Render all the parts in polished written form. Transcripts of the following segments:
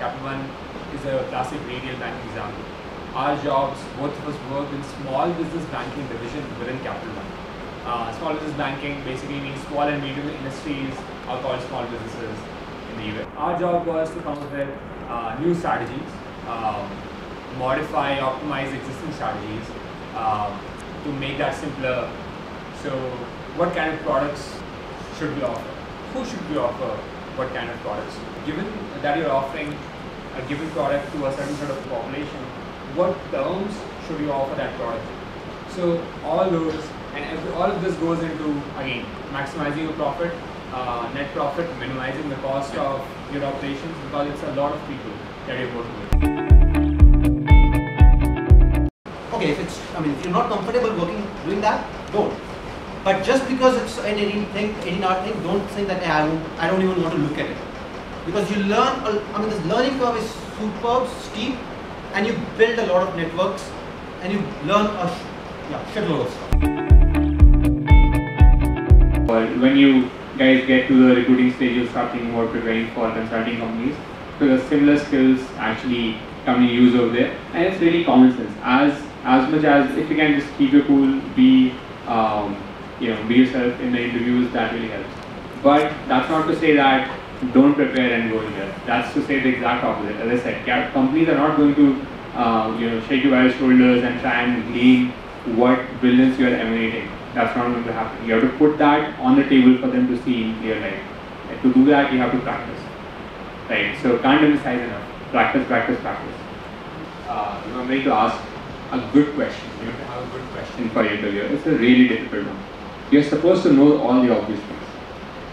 Capital One is a classic retail banking example. Our jobs, both of us work in small business banking division within Capital One. Small business banking basically means small and medium industries are called small businesses in the US. Our job was to come up with new strategies, modify, optimize existing strategies to make that simpler. So what kind of products should we offer? Who should we offer what kind of products? Given that you're offering a given product to a certain sort of population, what terms should you offer that product? So all those and all of this goes into, again, maximizing your profit, net profit, minimizing the cost of your operations, because it's a lot of people that you're working with. Okay, if you're not comfortable doing that, don't. But just because it's an 18-hour thing, don't think that I don't even want to look at it. Because you learn, this learning curve is superb, steep, and you build a lot of networks, and you learn a shitload of stuff. When you guys get to the recruiting stage, you start thinking about preparing for consulting companies, because similar skills actually come in use over there, and it's really common sense. As much as if you can just keep your cool, be yourself in the interviews, that really helps. But that's not to say that don't prepare and go in there. That's to say the exact opposite. As I said, companies are not going to shake you by the shoulders and try and glean what brilliance you are emanating. That's not going to happen. You have to put that on the table for them to see in real life. And to do that, you have to practice. Right? So can't emphasize enough. Practice, practice, practice. I'm ready to ask a good question. You have to have a good question for your interview. It's a really difficult one. You're supposed to know all the obvious things.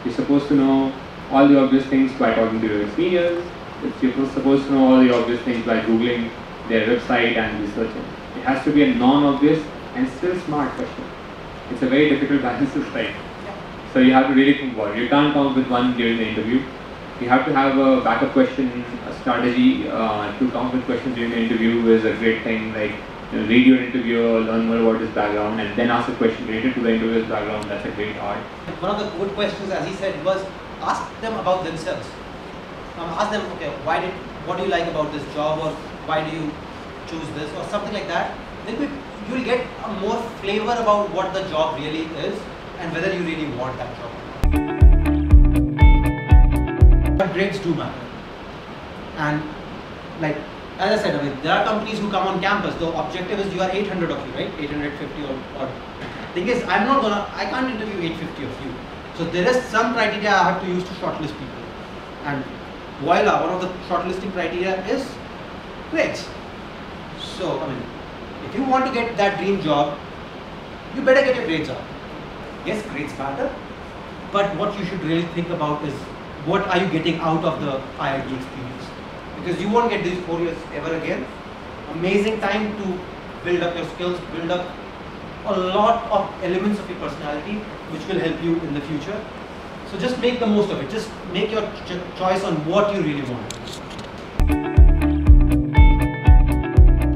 You're supposed to know all the obvious things by talking to your seniors. You're supposed to know all the obvious things by Googling their website and researching. It has to be a non-obvious and still smart question. It's a very difficult balance to strike. So you have to really think about it. You can't come up with one during the interview. You have to have a backup question, a strategy to come up with questions during the interview is a great thing. Like read your interviewer, learn more about his background, and then ask a question related to the interviewer's background. That's a great art. One of the good questions, as he said, was ask them about themselves. Ask them, okay, what do you like about this job, or why do you choose this, or something like that. Then you will get a more flavor about what the job really is and whether you really want that job. But grades do matter. And as I said, there are companies who come on campus. The objective is you are 800 of you, right? 850 or thing is, I can't interview 850 of you. So there is some criteria I have to use to shortlist people. And voila, one of the shortlisting criteria is grades. So, if you want to get that dream job, you better get your grades up. Yes, grades matter, but what you should really think about is what are you getting out of the IIT experience? Because you won't get these 4 years ever again. Amazing time to build up your skills, build up a lot of elements of your personality which will help you in the future. So just make the most of it. Just make your choice on what you really want.